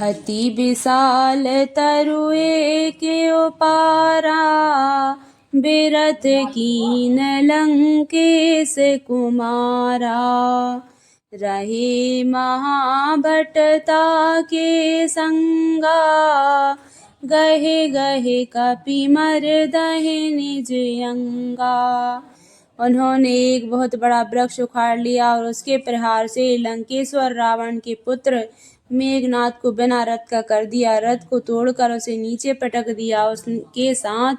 अति विशाल तरुए के पारा, बिरथ कीन लंकेश कुमारा। रहे महाभटता के संगा, गहे गहे कपि मर्दहि निज अंगा। उन्होंने एक बहुत बड़ा वृक्ष उखाड़ लिया और उसके प्रहार से लंकेश्वर रावण के पुत्र मेघनाद को बिना रथ का कर दिया। रथ को तोड़कर उसे नीचे पटक दिया। उसके साथ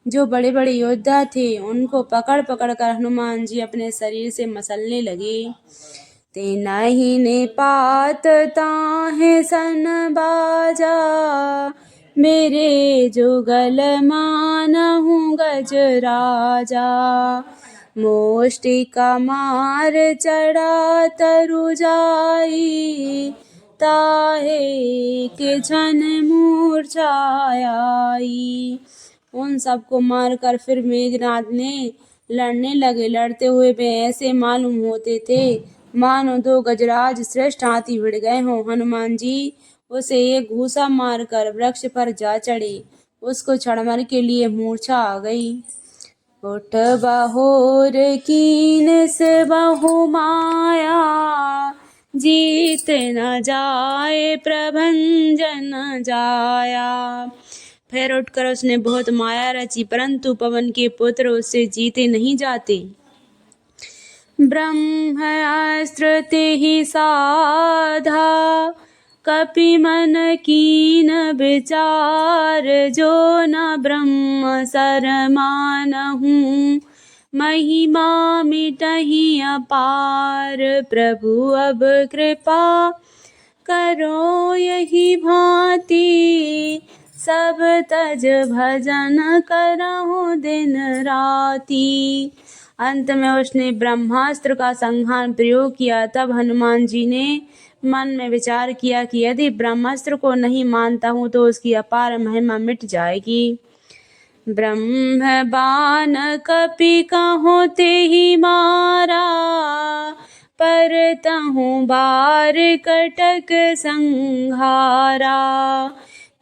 जो बड़े बड़े योद्धा थे उनको पकड़ पकड़ कर हनुमान जी अपने शरीर से मसलने लगे। ते नहीं ने पात ताहे सन बाजा, मेरे जुगल मानहु गज राजा। मोष्टिका मार चढ़ा तरु जाई, ताहे के क्षण मूर्छा आई। उन सबको मारकर फिर मेघनाद ने लड़ने लगे। लड़ते हुए वे ऐसे मालूम होते थे मानो दो गजराज श्रेष्ठ हाथी भिड़ गए हों। हनुमान जी उसे एक घूसा मारकर वृक्ष पर जा चढ़े। उसको क्षणभर के लिए मूर्छा आ गई। उठ बहोर कीन से बहु माया, जीत न जाए प्रभंजन जाया। फिर उठकर उसने बहुत माया रची, परंतु पवन के पुत्र उससे जीते नहीं जाते। ब्रह्मास्त्र तेहि साधा, कपि मन कीन विचार। जो न ब्रह्म सर मानहु, महिमा मिटहि अपार। प्रभु अब कृपा करो यही भांति, सब तज भजन करहु दिन राति। अंत में उसने ब्रह्मास्त्र का संहार प्रयोग किया। तब हनुमान जी ने मन में विचार किया कि यदि ब्रह्मास्त्र को नहीं मानता हूँ तो उसकी अपार महिमा मिट जाएगी। ब्रह्म बाण कपि कहो तेहि मारा, पर तहु बार कटक संहारा।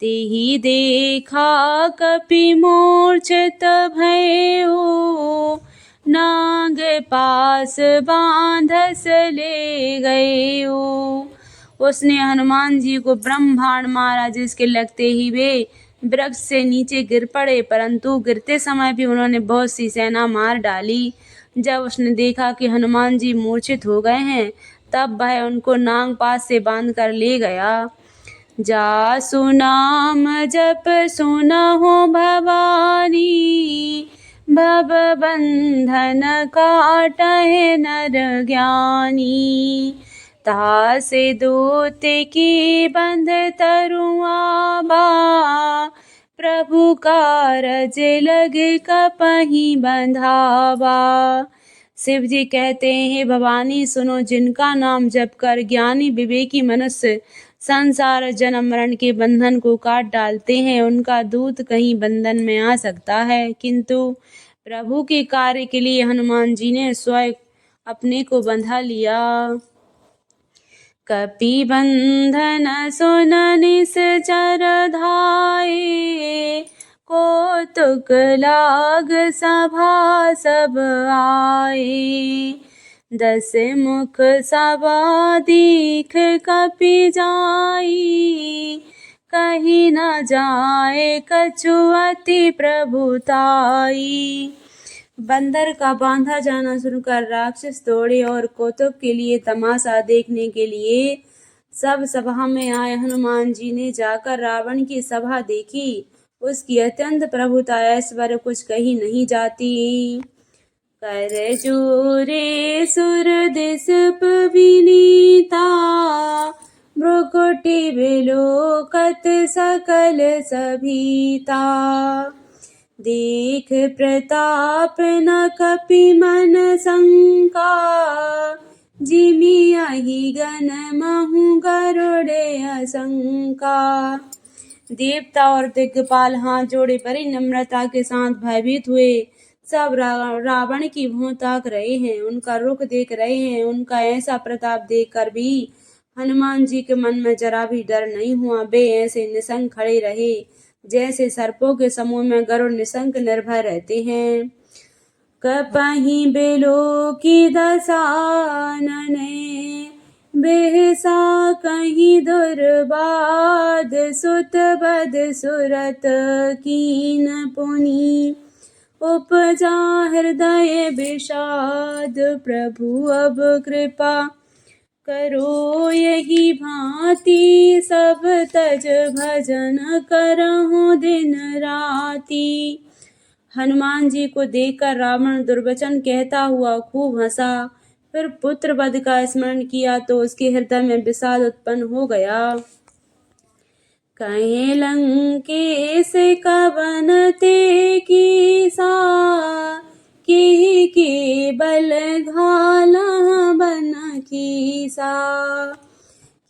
तेहि देखा कपि मूर्छित भयउ, नाग पास बांधस ले गयउ। उसने हनुमान जी को ब्रह्मांड मारा, जिसके लगते ही वे वृक्ष से नीचे गिर पड़े, परंतु गिरते समय भी उन्होंने बहुत सी सेना मार डाली। जब उसने देखा कि हनुमान जी मूर्छित हो गए हैं, तब वह उनको नागपाश से बांध कर ले गया। जासु नाम जप सुनहु भवानी, भव बंधन काटहि नर ज्ञानी। तासे दूत की बंध तरुआबा, प्रभु कारज लगे कपहि बंधावा। शिव जी कहते हैं, भवानी सुनो, जिनका नाम जप कर ज्ञानी विवेकी मनुष्य संसार जन्म मरण के बंधन को काट डालते हैं, उनका दूत कहीं बंधन में आ सकता है, किंतु प्रभु के कार्य के लिए हनुमान जी ने स्वयं अपने को बंधा लिया। कपि बंधन सुन निश्चर धाये, कौतुक लाग सभा सब आए। 10 मुख सभा दीख कपि जाई, कहीं न जाए कछु अति प्रभुताई। बंदर का बांधा जाना सुनकर राक्षस दौड़े और कौतुक के लिए तमाशा देखने के लिए सब सभा में आए। हनुमान जी ने जाकर रावण की सभा देखी। उसकी अत्यंत प्रभुता ऐश्वर्य कुछ कही नहीं जाती। कर जोरे सुर दिस विनीता, भ्रुकुटि विलोकत सकल सभीता। देख प्रताप न कपि मन शंका, जिमियाहि गण महु गरुड़े असंका। देवता और दिग्पाल हाथ जोड़े बड़ी नम्रता के साथ भयभीत हुए सब रावण की भौं ताक रहे हैं, उनका रुख देख रहे हैं। उनका ऐसा प्रताप देखकर भी हनुमान जी के मन में जरा भी डर नहीं हुआ। वे ऐसे निशंक खड़े रहे जैसे सर्पों के समूह में गरुड़ निशंक निर्भय रहते हैं। कपहि बिलो की दसानने बेहसा कहीं दुर्बाद सुत बद सुरत कीन पुनि उपजा हृदय विषाद प्रभु अब कृपा करो यही भांति सब तज भजन करहु दिन राति। हनुमान जी को देखकर रावण दुर्वचन कहता हुआ खूब हंसा। फिर पुत्र वध का स्मरण किया तो उसके हृदय में विषाद उत्पन्न हो गया। कहे लंकेश कवन ते कीसा के बल घाला बन कीसा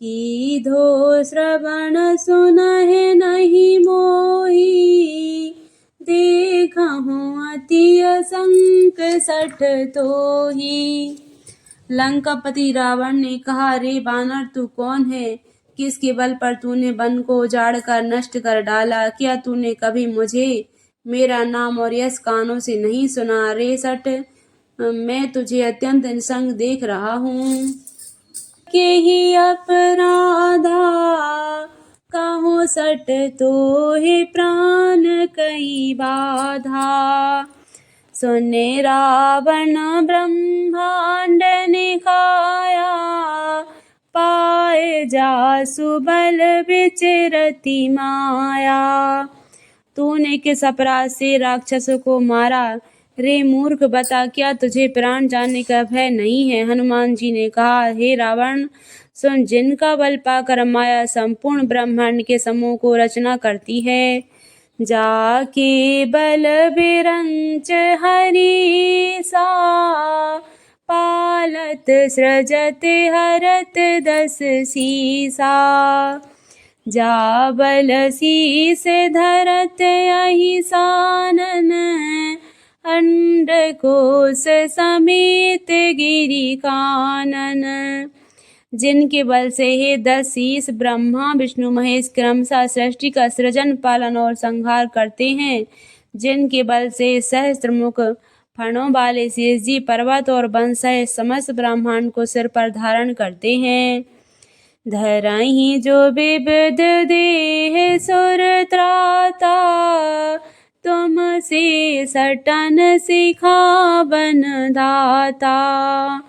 की धो श्रवण सुनहि नहीं मोही देखहु अति असंक सठ तोही। लंकापति रावण ने कहा, रे बानर, तू कौन है? किसके बल पर तूने वन को उजाड़ कर नष्ट कर डाला? क्या तूने कभी मुझे मेरा नाम और यश कानों से नहीं सुना? रे सठ, मैं तुझे अत्यंत निसंग देख रहा हूँ। के ही अपराधा कहो सट तो हे प्राण कई बाधा। सुने रावण ब्रह्मांड निकाया पाए जासु बल विचरति माया। तूने किस अपराध से राक्षस को मारा? रे मूर्ख, बता, क्या तुझे प्राण जाने का भय नहीं है? हनुमान जी ने कहा, हे रावण, सुन, जिनका बल पाकर माया संपूर्ण ब्रह्मांड के समूह को रचना करती है, जाके बल बिरंच हरि सा पालत सृजत हरत दस सीसा। जा बल शीस धरत अहि सानन अंड कोश समेत गिरि कानन। जिनके बल से हे 10 शीस ब्रह्मा विष्णु महेश क्रमशः सृष्टि का सृजन पालन और संहार करते हैं, जिनके बल से सहस्त्रमुख फणों वाले शेष जी पर्वत और वन सहित समस्त ब्रह्मांड को सिर पर धारण करते हैं। धरहि जो विविध देह सुर त्राता तुम से सटन सिखावन दाता।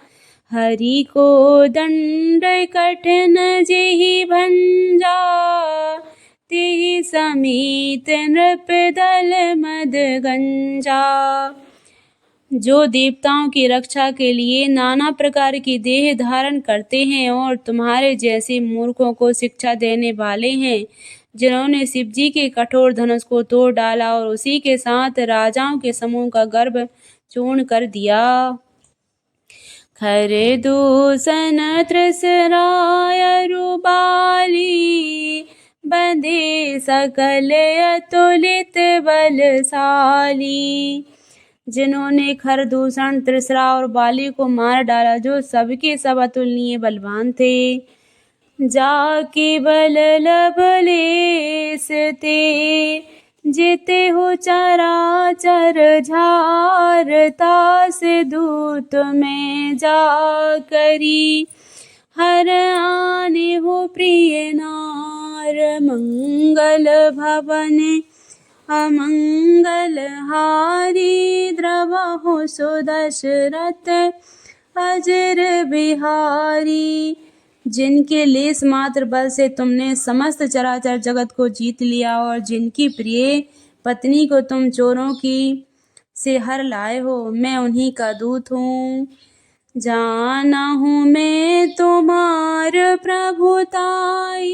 हरि को दंड कठिन जेहि भंजा तेहि समीत नृप दल मद गंजा। जो देवताओं की रक्षा के लिए नाना प्रकार की देह धारण करते हैं और तुम्हारे जैसे मूर्खों को शिक्षा देने वाले हैं, जिन्होंने शिव जी के कठोर धनुष को तोड़ डाला और उसी के साथ राजाओं के समूह का गर्भ चूर्ण कर दिया। खर दूषण त्रिसराय रुबाली बंधे सकल अतुलित बलशाली। जिन्होंने खरदूषण त्रिसरा और बाली को मार डाला, जो सबके सब अतुलनीय बलवान थे। जाके बल लबलेस ते जिते हो चराचर झारता से दूत में जा करी हर आने हो प्रिय नार मंगल भवन अमंगल हारी द्रवहु सुदशरथ अजर बिहारी। जिनके लेस मात्र बल से तुमने समस्त चराचर जगत को जीत लिया और जिनकी प्रिय पत्नी को तुम चोरों की से हर लाए हो, मैं उन्हीं का दूत हूँ। जाना हूँ मैं तुम्हार प्रभुताई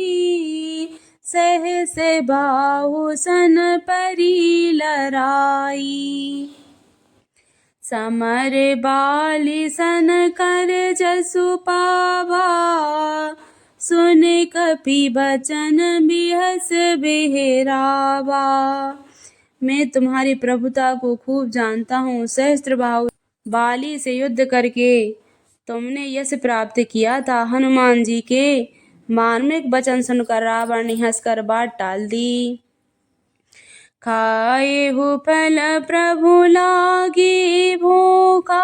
सहस बाहु सन परी लराई। समर बाली सन कर जसु पावा सुन कपि बचन बिहस बिहरावा। मैं तुम्हारी प्रभुता को खूब जानता हूँ। सहस्त्र बाहु बाली से युद्ध करके तुमने यश प्राप्त किया था। हनुमान जी के मार्मिक वचन सुनकर रावण ने हंसकर बात टाल दी। खाए हो फल प्रभु लागी भूखा,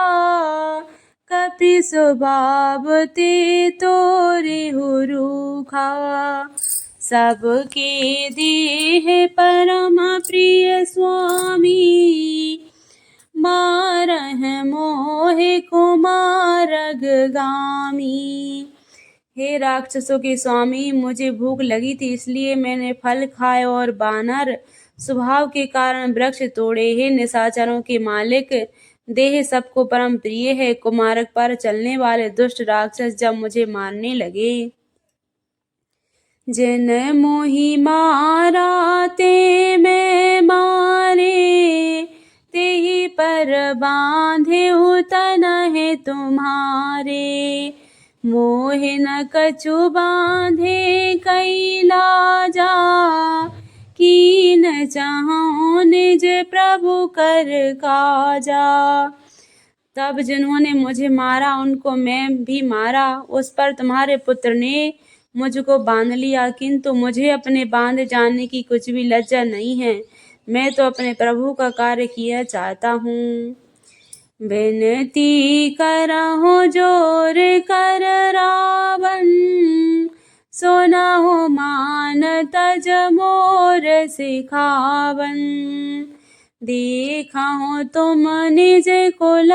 कपि स्वभाव ते तोरे हो रूखा। सबके देह परम प्रिय स्वामी, मारह मोहे कुमारग गामी। हे राक्षसों के स्वामी, मुझे भूख लगी थी इसलिए मैंने फल खाए और वानर स्वभाव के कारण वृक्ष तोड़े। हे निशाचरों के मालिक, देह सबको परम प्रिय है। कुमार्ग पर चलने वाले दुष्ट राक्षस जब मुझे मारने लगे, जिन मोहि मारा ते मैं मारे, तेहि पर बांधे तन है तुम्हारे। मोहे न कछु बांधे कैलाजा, कीन चाहूं निज प्रभु कर काजा। तब जिन्होंने मुझे मारा उनको मैं भी मारा। उस पर तुम्हारे पुत्र ने मुझको बांध लिया, किंतु मुझे अपने बांध जाने की कुछ भी लज्जा नहीं है। मैं तो अपने प्रभु का कार्य किया चाहता हूँ। विनती करहु जोर कर रावण, सुनहु मान तज मोर सिखावन। देखहु तुम निज कुल